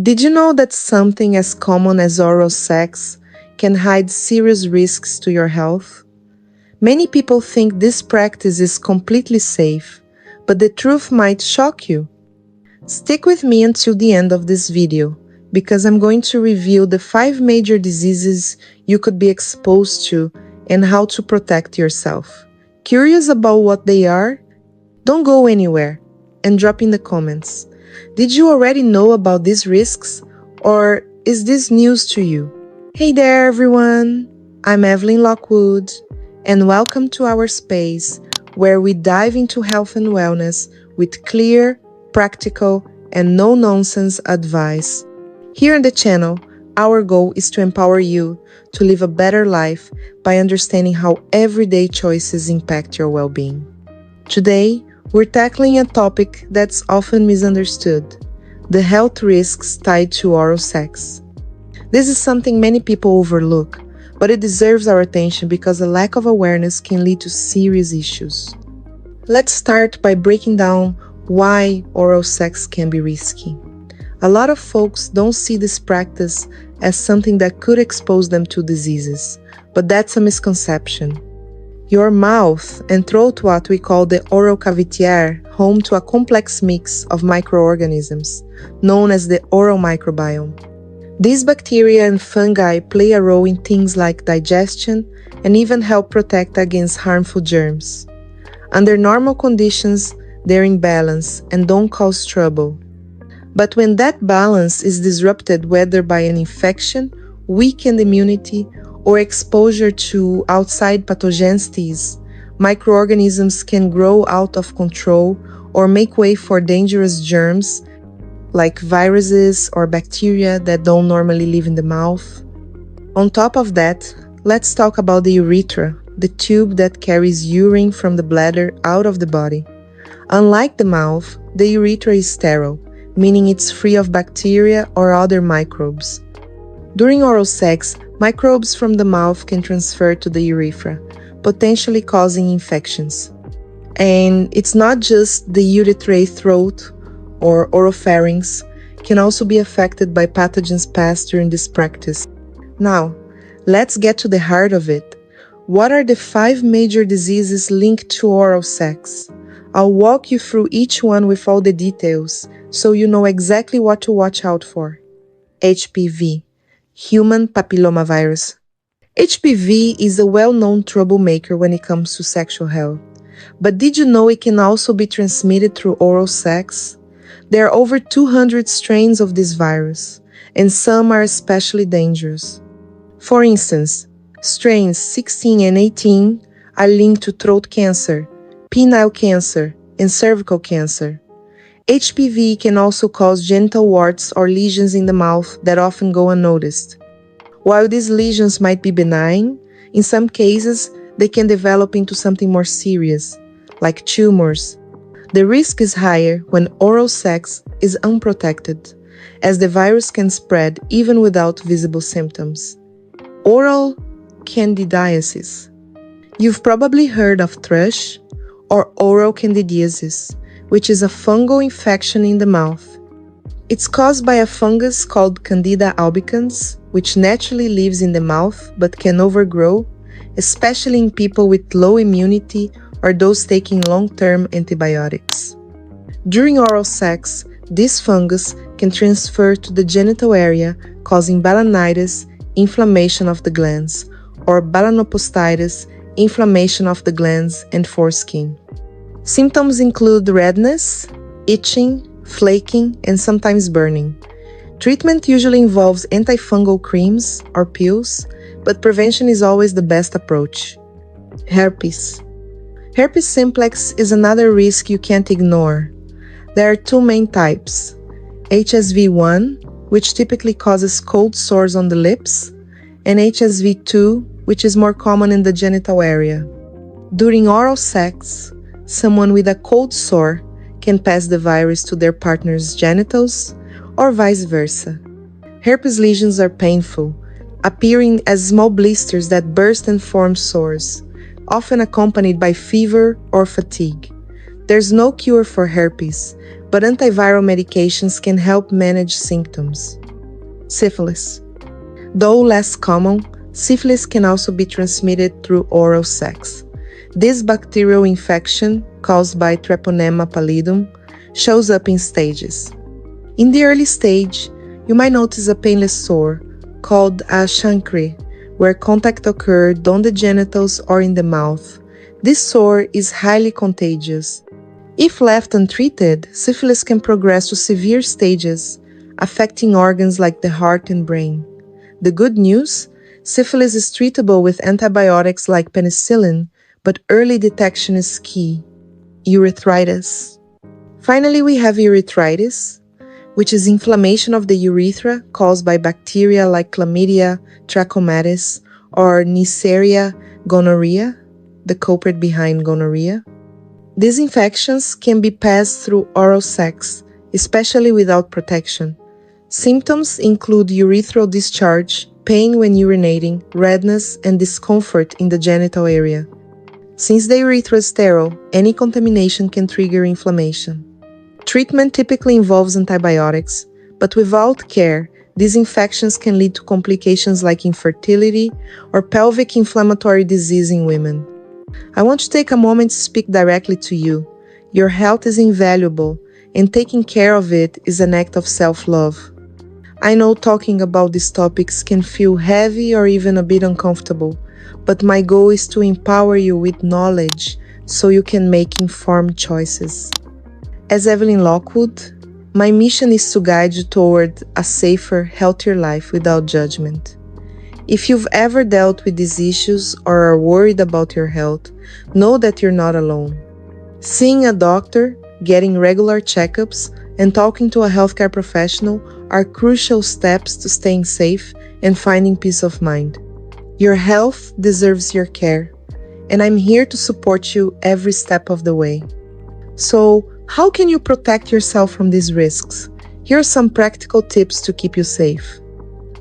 Did you know that something as common as oral sex can hide serious risks to your health? Many people think this practice is completely safe, but the truth might shock you. Stick with me until the end of this video, because I'm going to reveal the 5 major diseases you could be exposed to and how to protect yourself. Curious about what they are? Don't go anywhere and drop in the comments. Did you already know about these risks, or is this news to you? Hey there everyone, I'm Evelyn Lockwood, and welcome to our space where we dive into health and wellness with clear, practical, and no-nonsense advice. Here on the channel, our goal is to empower you to live a better life by understanding how everyday choices impact your well-being. Today, we're tackling a topic that's often misunderstood: the health risks tied to oral sex. This is something many people overlook, but it deserves our attention because a lack of awareness can lead to serious issues. Let's start by breaking down why oral sex can be risky. A lot of folks don't see this practice as something that could expose them to diseases, but that's a misconception. Your mouth and throat, what we call the oral cavity, are home to a complex mix of microorganisms, known as the oral microbiome. These bacteria and fungi play a role in things like digestion and even help protect against harmful germs. Under normal conditions, they're in balance and don't cause trouble. But when that balance is disrupted, whether by an infection, weakened immunity, or exposure to outside pathogens, microorganisms can grow out of control or make way for dangerous germs like viruses or bacteria that don't normally live in the mouth. On top of that, let's talk about the urethra, the tube that carries urine from the bladder out of the body. Unlike the mouth, the urethra is sterile, meaning it's free of bacteria or other microbes. During oral sex, microbes from the mouth can transfer to the urethra, potentially causing infections. And it's not just the urethral throat or oropharynx can also be affected by pathogens passed during this practice. Now, let's get to the heart of it. What are the 5 major diseases linked to oral sex? I'll walk you through each one with all the details, so you know exactly what to watch out for. HPV, human papillomavirus. HPV is a well-known troublemaker when it comes to sexual health. But did you know it can also be transmitted through oral sex? There are over 200 strains of this virus, and some are especially dangerous. For instance, strains 16 and 18 are linked to throat cancer, penile cancer, and cervical cancer. HPV can also cause genital warts or lesions in the mouth that often go unnoticed. While these lesions might be benign, in some cases they can develop into something more serious, like tumors. The risk is higher when oral sex is unprotected, as the virus can spread even without visible symptoms. Oral candidiasis. You've probably heard of thrush or oral candidiasis, which is a fungal infection in the mouth. It's caused by a fungus called Candida albicans, which naturally lives in the mouth but can overgrow, especially in people with low immunity or those taking long-term antibiotics. During oral sex, this fungus can transfer to the genital area, causing balanitis, inflammation of the glands, or balanopostitis, inflammation of the glands and foreskin. Symptoms include redness, itching, flaking, and sometimes burning. Treatment usually involves antifungal creams or pills, but prevention is always the best approach. Herpes. Herpes simplex is another risk you can't ignore. There are 2 main types: HSV-1, which typically causes cold sores on the lips, and HSV-2, which is more common in the genital area. During oral sex, someone with a cold sore can pass the virus to their partner's genitals, or vice versa. Herpes lesions are painful, appearing as small blisters that burst and form sores, often accompanied by fever or fatigue. There's no cure for herpes, but antiviral medications can help manage symptoms. Syphilis. Though less common, syphilis can also be transmitted through oral sex. This bacterial infection, caused by Treponema pallidum, shows up in stages. In the early stage, you might notice a painless sore, called a chancre, where contact occurred on the genitals or in the mouth. This sore is highly contagious. If left untreated, syphilis can progress to severe stages, affecting organs like the heart and brain. The good news? Syphilis is treatable with antibiotics like penicillin, but early detection is key. Urethritis. Finally, we have urethritis, which is inflammation of the urethra caused by bacteria like Chlamydia trachomatis or Neisseria gonorrhea, the culprit behind gonorrhea. These infections can be passed through oral sex, especially without protection. Symptoms include urethral discharge, pain when urinating, redness, and discomfort in the genital area. Since the urethra is sterile, any contamination can trigger inflammation. Treatment typically involves antibiotics, but without care, these infections can lead to complications like infertility or pelvic inflammatory disease in women. I want to take a moment to speak directly to you. Your health is invaluable, and taking care of it is an act of self-love. I know talking about these topics can feel heavy or even a bit uncomfortable, but my goal is to empower you with knowledge so you can make informed choices. As Evelyn Lockwood, my mission is to guide you toward a safer, healthier life without judgment. If you've ever dealt with these issues or are worried about your health, know that you're not alone. Seeing a doctor, getting regular checkups, and talking to a healthcare professional are crucial steps to staying safe and finding peace of mind. Your health deserves your care, and I'm here to support you every step of the way. So, how can you protect yourself from these risks? Here are some practical tips to keep you safe.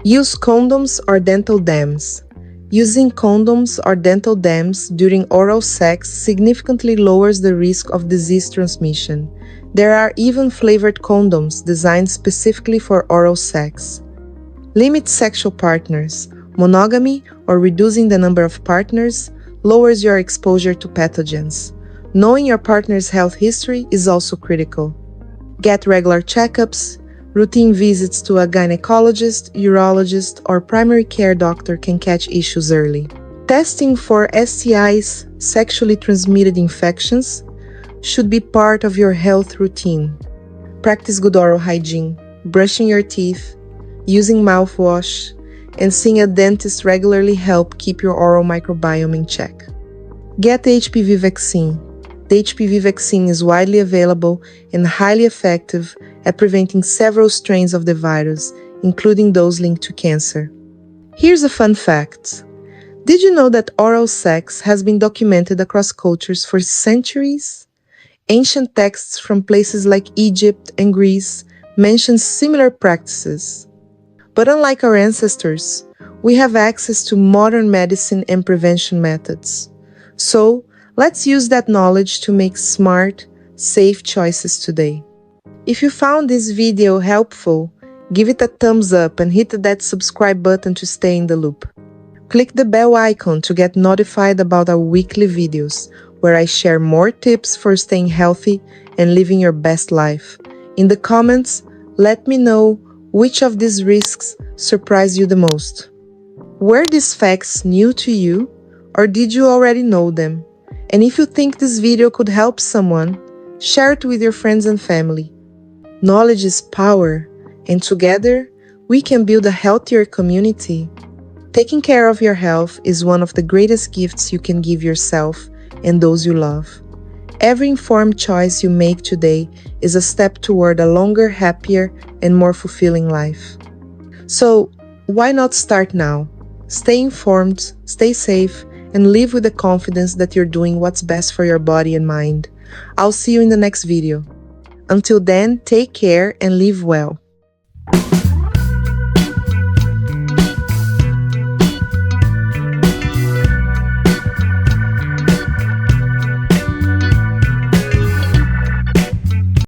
Use condoms or dental dams. Using condoms or dental dams during oral sex significantly lowers the risk of disease transmission. There are even flavored condoms designed specifically for oral sex. Limit sexual partners. Monogamy, or reducing the number of partners, lowers your exposure to pathogens. Knowing your partner's health history is also critical. Get regular checkups. Routine visits to a gynecologist, urologist, or primary care doctor can catch issues early. Testing for STIs, sexually transmitted infections, should be part of your health routine. Practice good oral hygiene, brushing your teeth, using mouthwash, and seeing a dentist regularly help keep your oral microbiome in check. Get the HPV vaccine. The HPV vaccine is widely available and highly effective at preventing several strains of the virus, including those linked to cancer. Here's a fun fact. Did you know that oral sex has been documented across cultures for centuries? Ancient texts from places like Egypt and Greece mention similar practices. But unlike our ancestors, we have access to modern medicine and prevention methods. So, let's use that knowledge to make smart, safe choices today. If you found this video helpful, give it a thumbs up and hit that subscribe button to stay in the loop. Click the bell icon to get notified about our weekly videos, where I share more tips for staying healthy and living your best life. In the comments, let me know which of these risks surprised you the most. Were these facts new to you, or did you already know them? And if you think this video could help someone, share it with your friends and family. Knowledge is power, and together, we can build a healthier community. Taking care of your health is one of the greatest gifts you can give yourself and those you love. Every informed choice you make today is a step toward a longer, happier, and more fulfilling life. So, why not start now? Stay informed, stay safe, and live with the confidence that you're doing what's best for your body and mind. I'll see you in the next video. Until then, take care and live well.